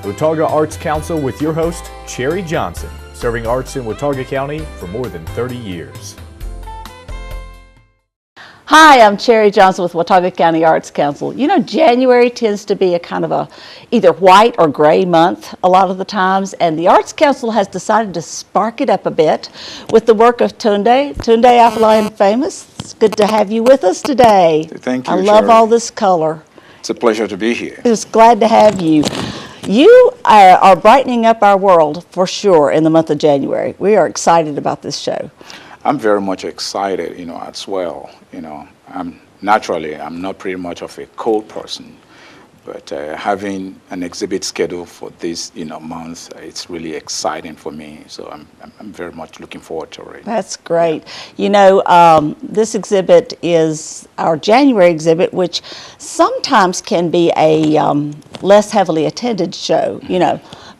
Watauga Arts Council with your host, Cherry Johnson, serving arts in Watauga County for more than 30 years. Hi, I'm Cherry Johnson with Watauga County Arts Council. You know, January tends to be a kind of a either white or gray month a lot of the times, and the Arts Council has decided to spark it up a bit with the work of Tunde. Tunde Afolayan Famous, it's good to have you with us today. Thank you, I love Cherry. all this color. It's a pleasure to be here. Just glad to have you. You are brightening up our world for sure in the month of January. We are excited about this show. I'm very much excited, as well. I'm not pretty much of a cold person, but having an exhibit schedule for this, month, it's really exciting for me. So I'm very much looking forward to it. That's great. This exhibit is our January exhibit, which sometimes can be a less heavily attended show,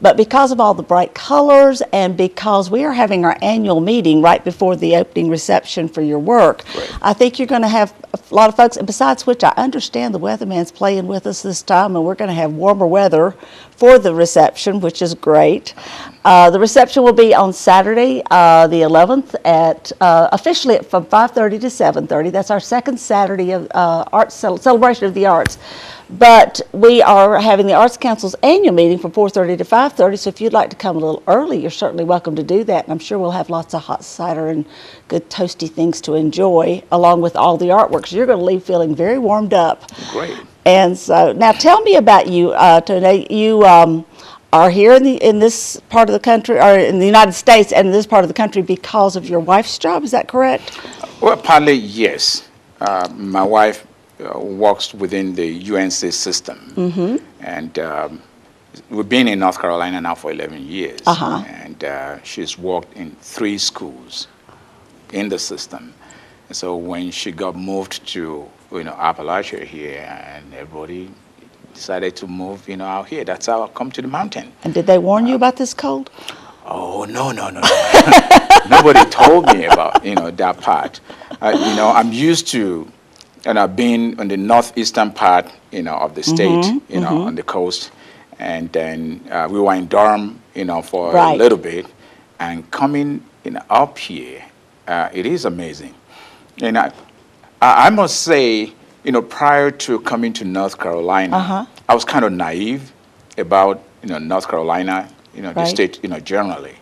But because of all the bright colors and because we are having our annual meeting right before the opening reception for your work, right. I think you're going to have a lot of folks. And besides which, I understand the weatherman's playing with us this time, and we're going to have warmer weather for the reception, which is great. The reception will be on Saturday, the 11th, at officially from 5:30 to 7:30. That's our second Saturday of celebration of the arts. But we are having the Arts Council's annual meeting from 4:30 to 5:30, so if you'd like to come a little early, you're certainly welcome to do that. And I'm sure we'll have lots of hot cider and good toasty things to enjoy, along with all the artwork. So you're going to leave feeling very warmed up. Great. And so, now tell me about you, Tunde. You are here in this part of the country, or in the United States, and in this part of the country because of your wife's job. Is that correct? Well, partly, yes. My wife works within the UNC system, and we've been in North Carolina now for 11 years, and she's worked in 3 schools in the system. And so when she got moved to Appalachia here, and everybody decided to move out here, that's how I come to the mountain. And did they warn you about this cold? Oh, no. Nobody told me about that part. I'm used to. And I've been on the northeastern part, of the state, on the coast, and then we were in Durham, for a little bit, and coming, up here, it is amazing. And I must say, prior to coming to North Carolina, I was kind of naive about, North Carolina, the state, generally.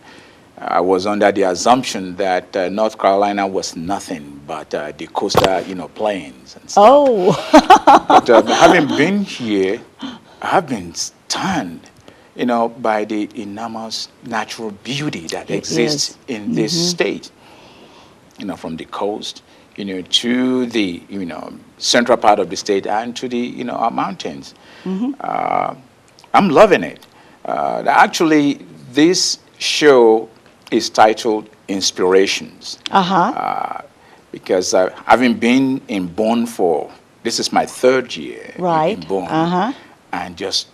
I was under the assumption that North Carolina was nothing but the coastal, plains and stuff. Oh. But having been here, I've been stunned, by the enormous natural beauty that exists in this state. From the coast, to the, central part of the state and to the, our mountains. I'm loving it. Actually, this show is titled Inspirations. Because having been in Bonn this is my 3rd year in Bonn, and just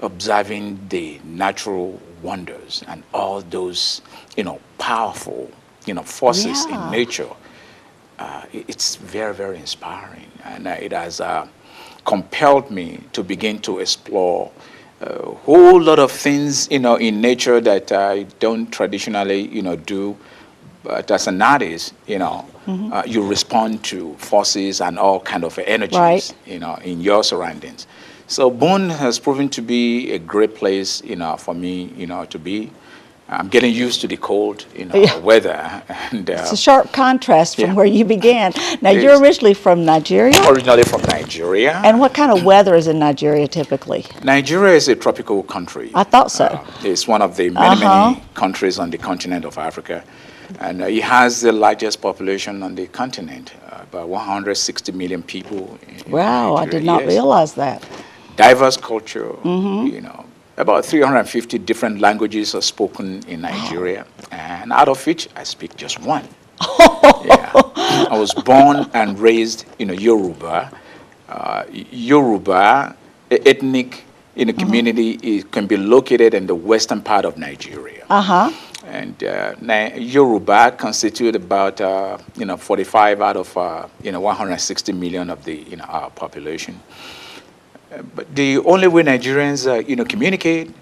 observing the natural wonders and all those, powerful, forces in nature, it's very, very inspiring. And it has compelled me to begin to explore a whole lot of things, in nature that I don't traditionally, do. But as an artist, you respond to forces and all kind of energies, in your surroundings. So Bonn has proven to be a great place, for me, to be. I'm getting used to the cold, weather. And, it's a sharp contrast from where you began. Now, you're originally from Nigeria? Originally from Nigeria. And what kind of weather is in Nigeria typically? Nigeria is a tropical country. I thought so. It's one of the many countries on the continent of Africa. And it has the largest population on the continent, about 160 million people. Wow, Nigeria. I did not realize that. Diverse culture, about 350 different languages are spoken in Nigeria, and out of which I speak just one. I was born and raised in Yoruba. Yoruba ethnic community can be located in the western part of Nigeria. And Yoruba constitute about 45 out of 160 million of the our population. But the only way Nigerians communicate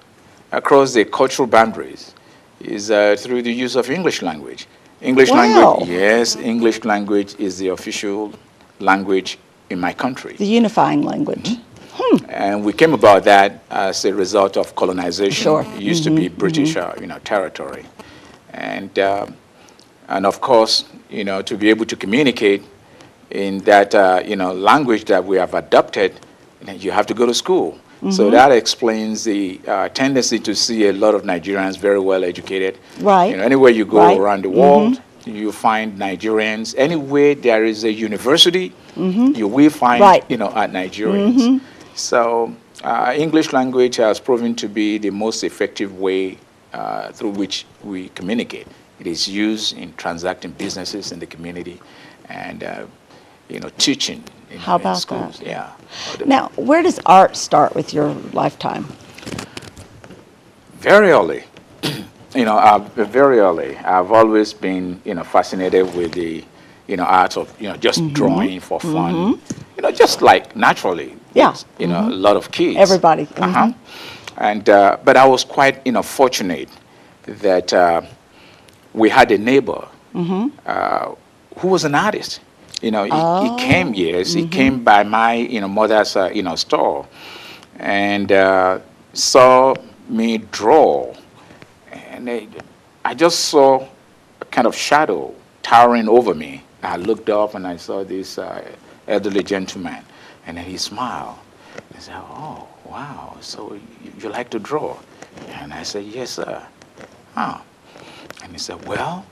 across the cultural boundaries is through the use of English language. English Wow. language, yes, English language is the official language in my country. The unifying language. And we came about that as a result of colonization. Sure. It used to be British, territory, and of course, to be able to communicate in that, language that we have adopted, you have to go to school. So that explains the tendency to see a lot of Nigerians very well educated. Right. Anywhere you go Right. around the world, you find Nigerians. Anywhere there is a university, you will find, Right. Nigerians. So English language has proven to be the most effective way through which we communicate. It is used in transacting businesses in the community and, teaching How in about schools. that? Yeah. Now, where does art start with your lifetime? Very early. Very early. I've always been, fascinated with the, art of, just drawing for fun. Just like naturally. Yeah. with, a lot of kids. Everybody. And but I was quite, fortunate that we had a neighbor who was an artist. He came, yes, he came by my, mother's, store, and saw me draw, and I just saw a kind of shadow towering over me. I looked up and I saw this elderly gentleman, and then he smiled. I said, "Oh, wow! So you like to draw?" And I said, "Yes, sir." "Oh." And he said, "Well,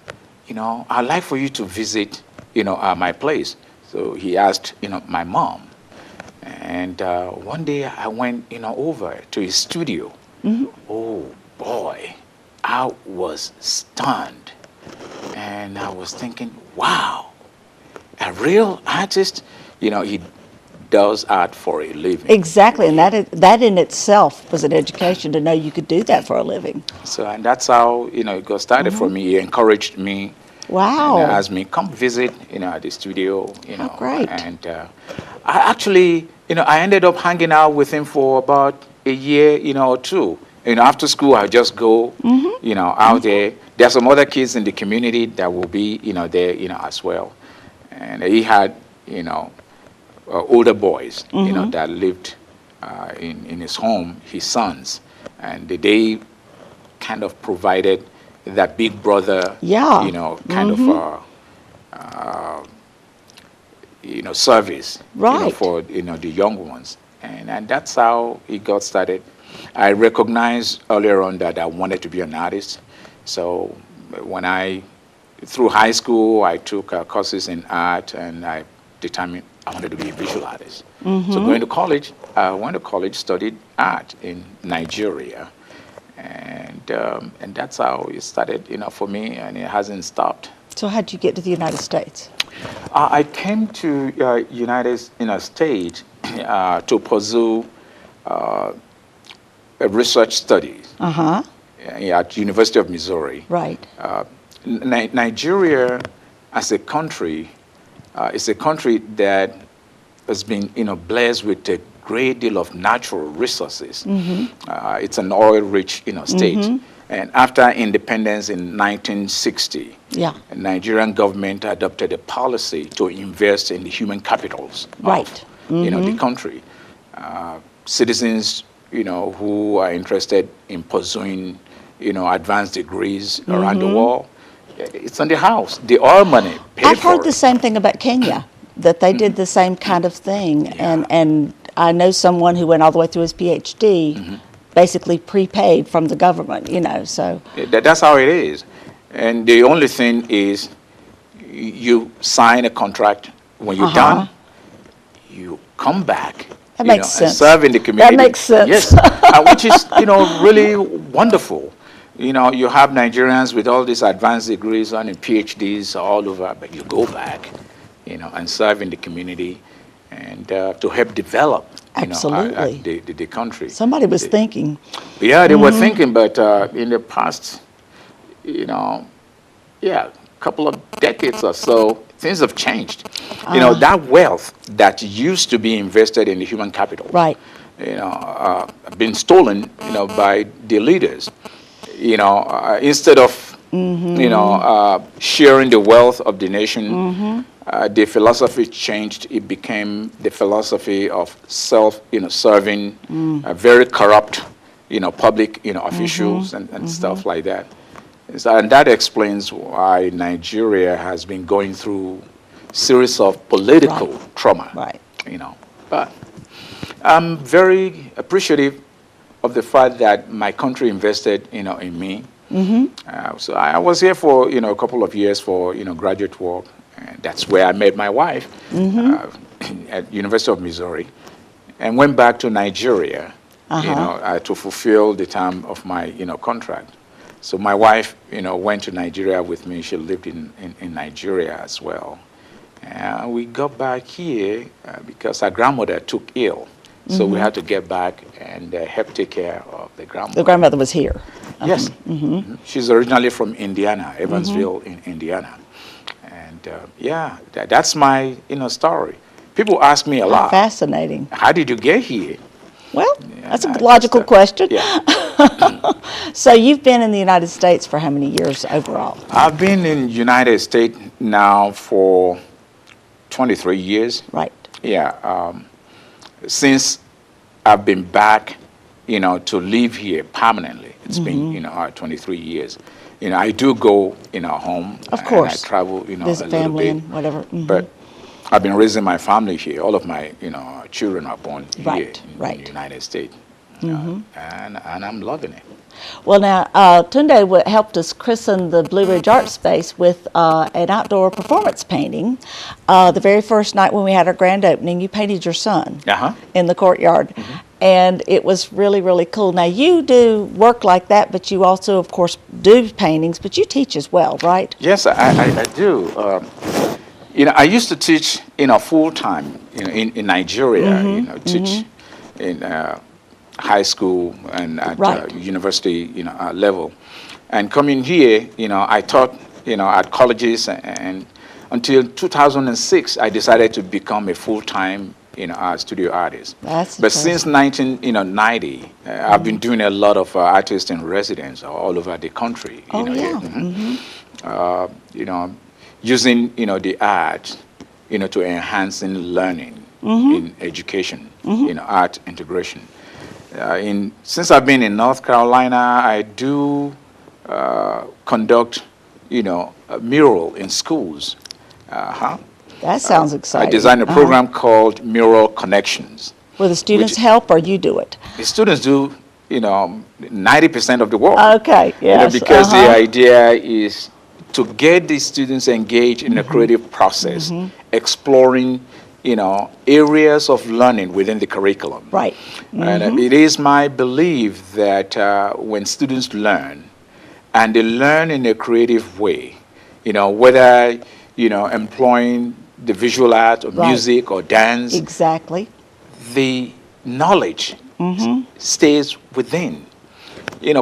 I'd like for you to visit, my place." So he asked, my mom. And one day I went, over to his studio. Oh, boy, I was stunned. And I was thinking, wow, a real artist, he does art for a living. Exactly, and that in itself was an education to know you could do that for a living. So, and that's how, it got started for me. He encouraged me. Wow. And asked me, come visit, at the studio, How great. And I actually, I ended up hanging out with him for about a year, or two. After school, I just go, out there. There are some other kids in the community that will be, there, as well. And he had, older boys, that lived in his home, his sons. And they kind of provided that big brother, Yeah. kind of, service, Right. for, the young ones. And that's how it got started. I recognized earlier on that I wanted to be an artist. So when through high school, I took courses in art, and I determined I wanted to be a visual artist. So going to college, I went to college, studied art in Nigeria. And that's how it started, for me, and it hasn't stopped. So how'd you get to the United States? I came to United States to pursue research studies at University of Missouri. Right. Nigeria, as a country, is a country that has been, blessed with a great deal of natural resources. It's an oil-rich, state. And after independence in 1960, Yeah. the Nigerian government adopted a policy to invest in the human capitals Right. of, the country. Citizens, who are interested in pursuing, advanced degrees around the world, it's on the house. The oil money paid I've for heard the it. same thing about Kenya, that they did the same kind of thing. And I know someone who went all the way through his PhD, basically prepaid from the government, so. That's how it is. And the only thing is you sign a contract. When you're done, you come back. That makes And sense. serve in the community. That makes sense. Yes, which is, really wonderful. You have Nigerians with all these advanced degrees and PhDs all over, but you go back, and serve in the community and to help develop, Absolutely. the country. Somebody was thinking. Yeah, they were thinking, but in the past, a couple of decades or so, things have changed. That wealth that used to be invested in the human capital, Right. been stolen, by the leaders. Instead of, sharing the wealth of the nation, the philosophy changed. It became the philosophy of serving very corrupt, public, officials and stuff like that. And that explains why Nigeria has been going through series of political trauma. Right. But I'm very appreciative of the fact that my country invested, in me. So I was here for, a couple of years for, graduate work. And that's where I met my wife at University of Missouri, and went back to Nigeria, to fulfill the term of my, contract. So my wife, went to Nigeria with me. She lived in Nigeria as well. And we got back here because our grandmother took ill. So we had to get back and help take care of the grandmother. The grandmother was here. Yes. She's originally from Indiana, Evansville in Indiana. And that's my, story. People ask me a lot. Fascinating. How did you get here? Well, that's a logical question. Yeah. So you've been in the United States for how many years overall? I've been in United States now for 23 years. Right. Yeah. Since I've been back, to live here permanently, it's been, 23 years. I do go, home. Of course. And I travel, visit a little family bit. and whatever. But I've been raising my family here. All of my, children are born here in the United States. And I'm loving it. Well, now, Tunde helped us christen the Blue Ridge Art Space with an outdoor performance painting. The very first night when we had our grand opening, you painted your son in the courtyard. And it was really, really cool. Now, you do work like that, but you also, of course, do paintings, but you teach as well, right? Yes, I do. I used to teach, full-time, in Nigeria, teach in high school and at university, level. And coming here, I taught, at colleges, and until 2006, I decided to become a full-time, studio artist. But since 1990, I've been doing a lot of artist in residence all over the country. Using, the art, to enhancing learning in education, art integration. Since I've been in North Carolina, I do conduct, a mural in schools. That sounds exciting. I designed a program called Mural Connections. Will the students help or you do it? The students do, 90% of the work. Okay, yes. Because the idea is to get the students engaged in a creative process, exploring, areas of learning within the curriculum. Right. And it is my belief that when students learn, and they learn in a creative way, whether, employing the visual art or music or dance. Exactly. The knowledge stays within.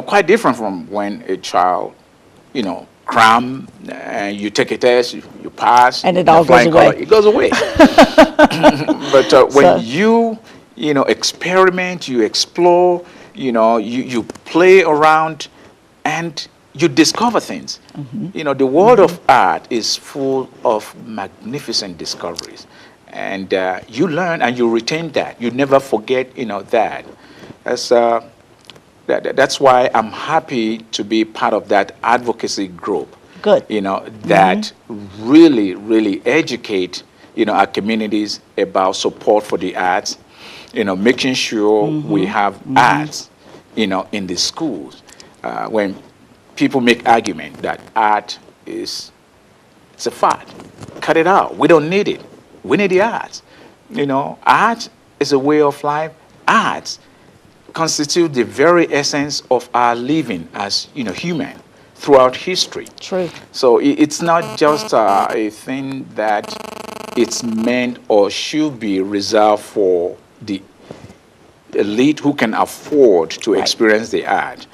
Quite different from when a child, cram, and you take a test, you pass. And it all goes away. It goes away. But when you experiment, you explore, you play around, and you discover things. The world of art is full of magnificent discoveries. And you learn and you retain that. You never forget, that. That's why I'm happy to be part of that advocacy group. Good. That really, really educate, our communities about support for the arts, making sure we have arts, in the schools. When people make argument that art it's a fad, cut it out. We don't need it. We need the arts. Art is a way of life. Arts constitute the very essence of our living as human throughout history. True. So it's not just a thing that it's meant or should be reserved for the elite who can afford to experience the art.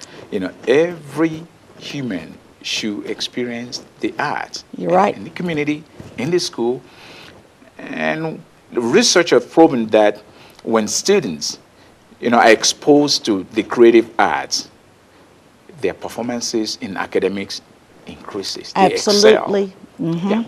Every human should experience the art. You're right. In the community, in the school. And research have proven that when students, are exposed to the creative arts, their performances in academics increases. They Absolutely. excel. Yeah.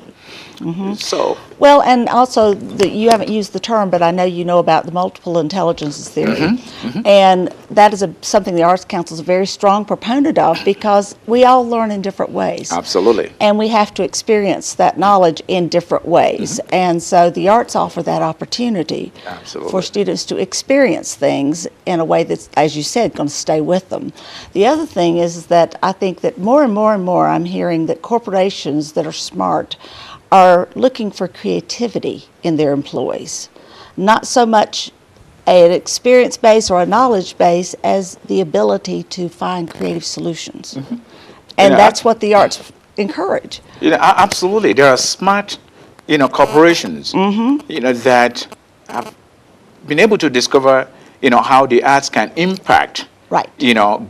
So, Well, and also, you haven't used the term, but I know you know about the multiple intelligences theory. And that is something the Arts Council is a very strong proponent of, because we all learn in different ways. absolutely. And we have to experience that knowledge in different ways. And so the arts offer that opportunity Absolutely. for students to experience things in a way that's, as you said, going to stay with them. The other thing is that I think that more and more and more I'm hearing that corporations that are smart are looking for creativity in their employees. Not so much an experience base or a knowledge base as the ability to find creative solutions. And that's what the arts encourage. Absolutely. There are smart, corporations, that have been able to discover, how the arts can impact, Right.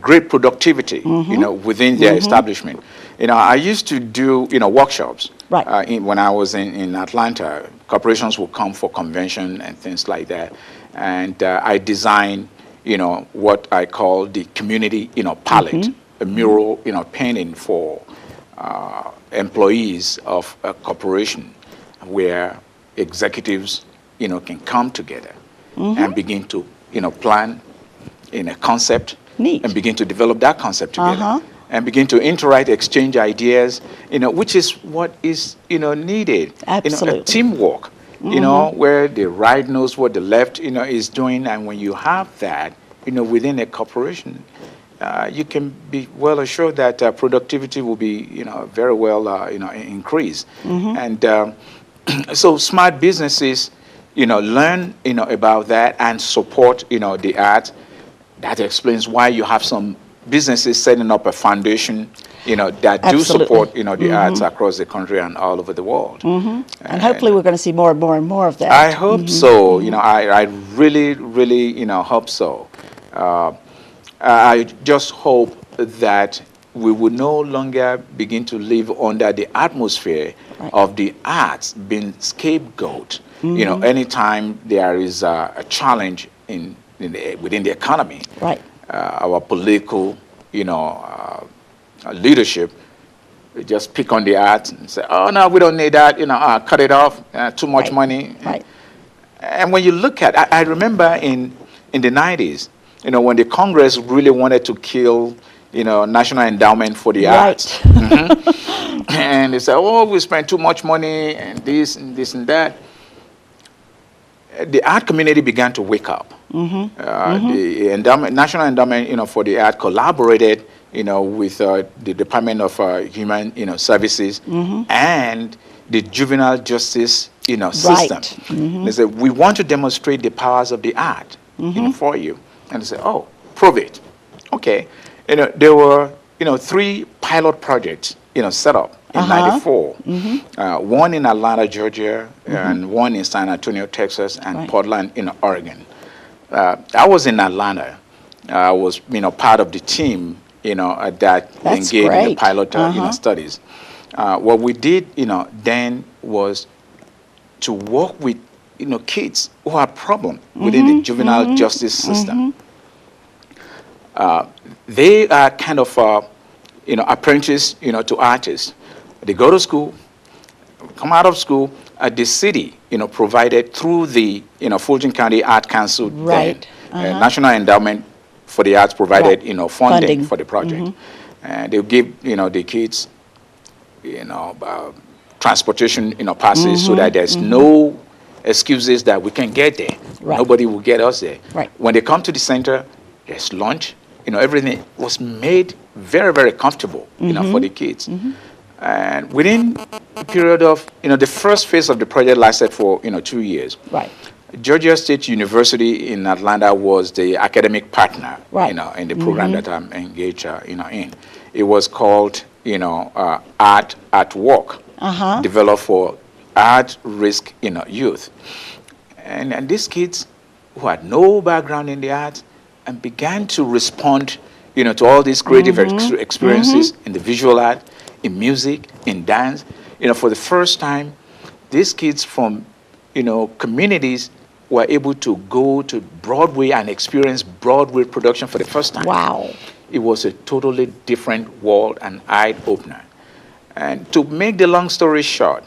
great productivity, within their establishment. I used to do, workshops. Right. When I was in Atlanta, corporations would come for convention and things like that. And I designed, what I call the community, palette, a mural, painting for employees of a corporation, where executives, can come together and begin to, plan in a concept. Neat. And begin to develop that concept together. And begin to interact, exchange ideas, which is what is, needed. Absolutely. A teamwork, where the right knows what the left, is doing. And when you have that, within a corporation, you can be well assured that productivity will be, very well, increased. And so smart businesses, learn, about that and support, the arts. That explains why you have some businesses setting up a foundation, that do support, the arts across the country and all over the world. And hopefully we're going to see more and more and more of that. I hope so. I really, really, hope so. I just hope that we will no longer begin to live under the atmosphere of the arts being scapegoat. Anytime there is a challenge within the economy, Right. Our political, leadership just pick on the arts and say, "Oh no, we don't need that. Cut it off. Too much money." Right. And when you look at, I remember in the 90s, when the Congress really wanted to kill, National Endowment for the Arts, and they said, "Oh, we spend too much money and this and that." The art community began to wake up. The National Endowment, for the Art collaborated, with the Department of Human, Services and the juvenile justice, system. They said, "We want to demonstrate the powers of the art, for you." And they said, "Oh, prove it." Okay. There were, 3 pilot projects, set up in '94. One in Atlanta, Georgia, and one in San Antonio, Texas, and Portland, Oregon. I was in Atlanta. I was, part of the team, that engaged in the pilot, studies. What we did, then was to work with, kids who had problems within the juvenile justice system. They are kind of, apprentices, to artists. They go to school, come out of school. The city, provided through the, Fulton County Art Council, then, National Endowment for the Arts provided, funding for the project. And they'll give, the kids, transportation, passes, so that there's no excuses that we can get there. Nobody will get us there. When they come to the center, there's lunch. Everything was made very, very comfortable, for the kids. And within a period of, the first phase of the project lasted for, 2 years. Georgia State University in Atlanta was the academic partner, in the program that I'm engaged, in. It was called, Art at Work, developed for at-risk, youth. And these kids who had no background in the arts and began to respond, to all these creative experiences in the visual art, in music, in dance. For the first time, these kids from, communities were able to go to Broadway and experience Broadway production for the first time. Wow. It was a totally different world and eye-opener. And to make the long story short,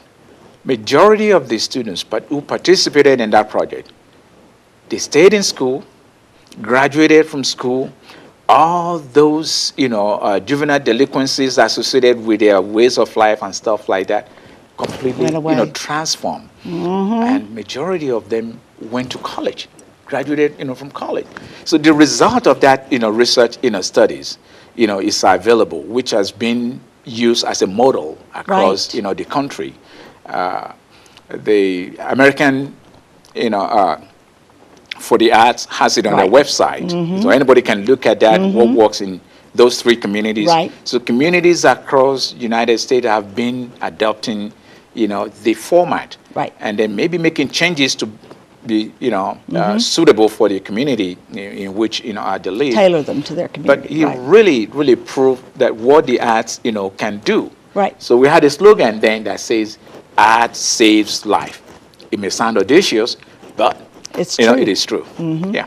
majority of the students who participated in that project, they stayed in school, graduated from school, all those, juvenile delinquencies associated with their ways of life and stuff like that, completely, transformed. And majority of them went to college, graduated, from college. So the result of that, research, studies, is available, which has been used as a model across, the country. The American, for the Arts has it on their website. So anybody can look at that, what works in those 3 communities. So communities across the United States have been adopting, the format. And then maybe making changes to be, suitable for the community in which, are the lead. Tailor them to their community. But he really, really proved that what the arts, can do. So we had a slogan then that says, art saves life. It may sound audacious, but it's true. It is true. Yeah.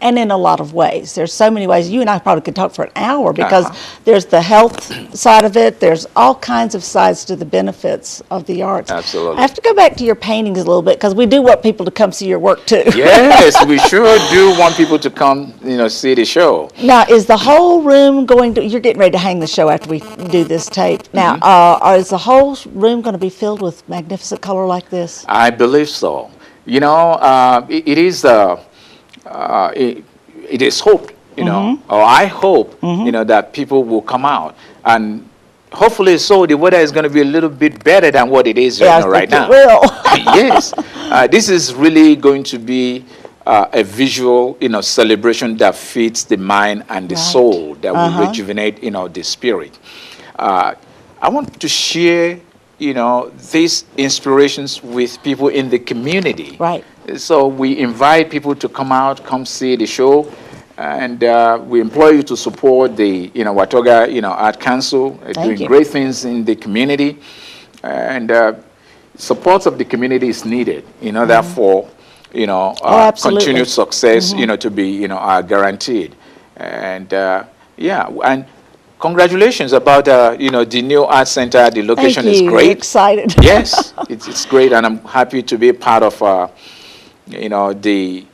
And in a lot of ways. There's so many ways. You and I probably could talk for an hour because there's the health side of it. There's all kinds of sides to the benefits of the arts. Absolutely. I have to go back to your paintings a little bit because we do want people to come see your work too. Yes, we sure do want people to come, see the show. Now, is the whole room going to, you're getting ready to hang the show after we do this tape. Now, is the whole room going to be filled with magnificent color like this? I believe so. It is... it is hoped, or I hope, that people will come out. And hopefully so, the weather is going to be a little bit better than what it is right now. It will. Yes. This is really going to be a visual, celebration that feeds the mind and the soul, that will rejuvenate, the spirit. I want to share, these inspirations with people in the community. So we invite people to come out, come see the show, and we implore you to support the Watoga Art Council, doing great things in the community, and support of the community is needed in order for continued success to be guaranteed, and and congratulations about the new art center. The location is great. We're excited. Yes, it's great, and I'm happy to be part of the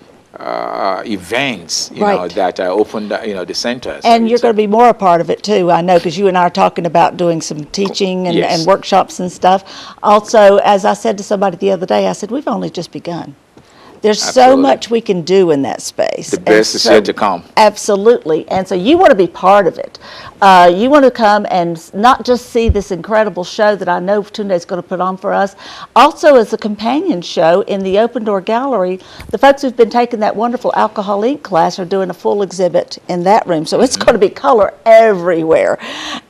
events, that opened, the centers. And you're going to be more a part of it too, I know, because you and I are talking about doing some teaching and workshops and stuff. Also, as I said to somebody the other day, I said, we've only just begun. There's so much we can do in that space. The best is yet to come. Absolutely. And so you want to be part of it. You want to come and not just see this incredible show that I know Tunde is going to put on for us, also as a companion show in the Open Door Gallery. The folks who've been taking that wonderful alcohol ink class are doing a full exhibit in that room. So it's going to be color everywhere.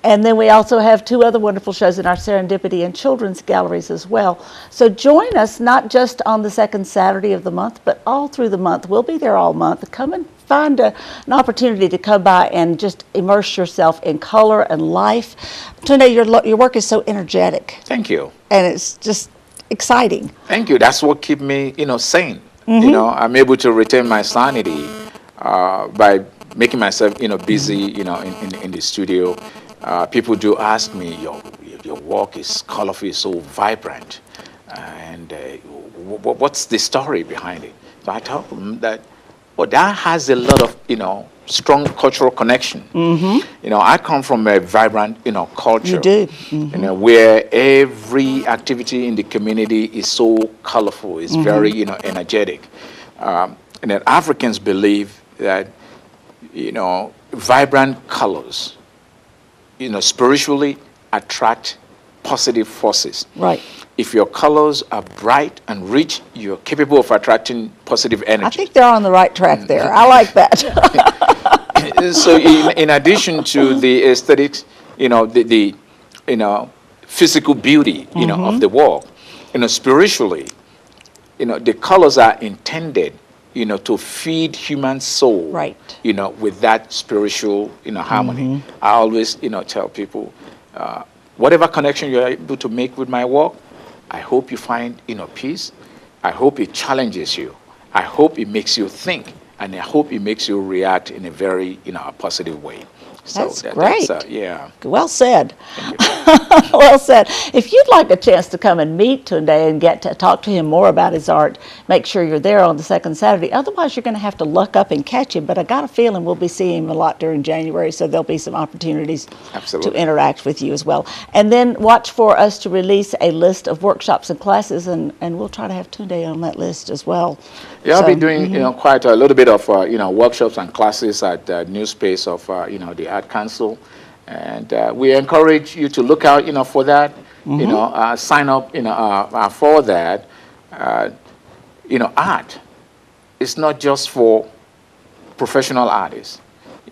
And then we also have 2 other wonderful shows in our Serendipity and Children's galleries as well. So join us not just on the second Saturday of the month, but all through the month. We'll be there all month. Come and find an opportunity to come by and just immerse yourself in color and life. Tunde, your work is so energetic. Thank you. And it's just exciting. Thank you. That's what keeps me, sane. I'm able to retain my sanity by making myself, busy, in the studio. People do ask me, your work is colorful, it's so vibrant, and what's the story behind it? So I tell them that, that has a lot of, strong cultural connection. I come from a vibrant, culture. You do. Where every activity in the community is so colorful, it's very, energetic. And then Africans believe that, vibrant colors, spiritually attract positive forces. If your colors are bright and rich, you're capable of attracting positive energy. I think they're on the right track there. I like that. So in addition to the aesthetics, the physical beauty, of the work, spiritually, the colors are intended, to feed human soul, with that spiritual, harmony. I always, tell people, whatever connection you're able to make with my work, I hope you find, peace. I hope it challenges you. I hope it makes you think, and I hope it makes you react in a very, a positive way. So That's great. Yeah. Well said. Thank you. Well said. If you'd like a chance to come and meet Tunde and get to talk to him more about his art, make sure you're there on the second Saturday. Otherwise, you're going to have to luck up and catch him. But I got a feeling we'll be seeing him a lot during January, so there'll be some opportunities Absolutely. to interact with you as well. And then watch for us to release a list of workshops and classes, and we'll try to have Tunde on that list as well. Yeah, I'll So, be doing quite a little bit of workshops and classes at the new space of the Art Council, and we encourage you to look out for that. Sign up for that. Art is not just for professional artists.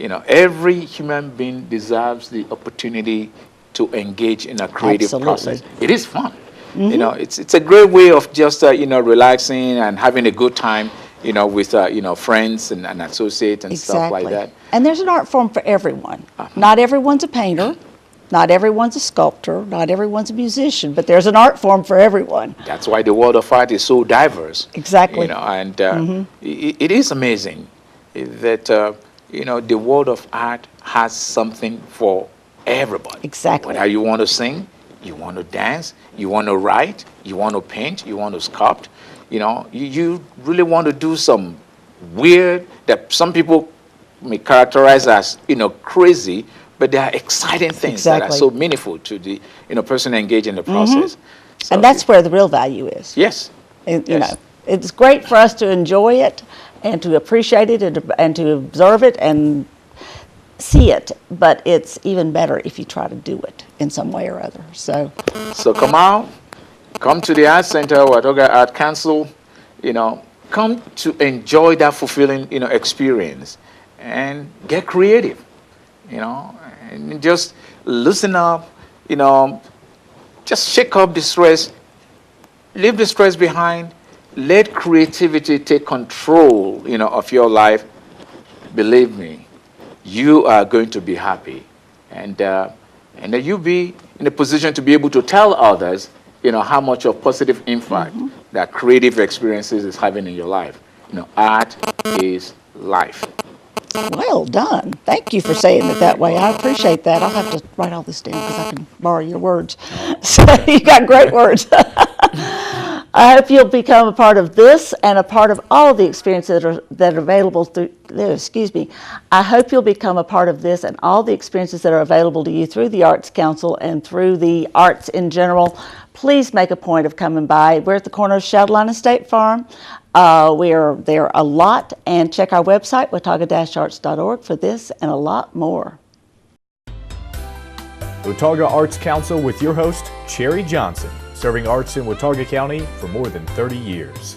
Every human being deserves the opportunity to engage in a creative Absolutely. process. It is fun. It's a great way of just relaxing and having a good time with friends and associates and stuff like that. And there's an art form for everyone. Not everyone's a painter, not everyone's a sculptor, not everyone's a musician, but there's an art form for everyone. That's why the world of art is so diverse. Exactly. And it is amazing that the world of art has something for everybody. Exactly. Whether you want to sing, you want to dance, you want to write, you want to paint, you want to sculpt, you really want to do some weird, that some people may characterize as, crazy, but they are exciting things that are so meaningful to the, person engaged in the process. So, And that's where the real value is. Yes. It's great for us to enjoy it and to appreciate it and to observe it and see it, but it's even better if you try to do it in some way or other. So come out, come to the Art Center, Watoga Art Council, come to enjoy that fulfilling, experience and get creative, and just loosen up, just shake up the stress, leave the stress behind, let creativity take control, of your life. Believe me, you are going to be happy, and then you'll be in a position to be able to tell others, how much of positive impact that creative experiences is having in your life. Art is life. well done. Thank you for saying it that way. I appreciate that. I'll have to write all this down because I can borrow your words. So you got great words. I hope you'll become a part of this and a part of all of the experiences that are available through, I hope you'll become a part of this and all the experiences that are available to you through the Arts Council and through the arts in general. Please make a point of coming by. We're at the corner of Shadowline and State Farm. We are there a lot, and check our website, watauga-arts.org, for this and a lot more. Watauga Arts Council with your host, Cherry Johnson, serving arts in Watauga County for more than 30 years.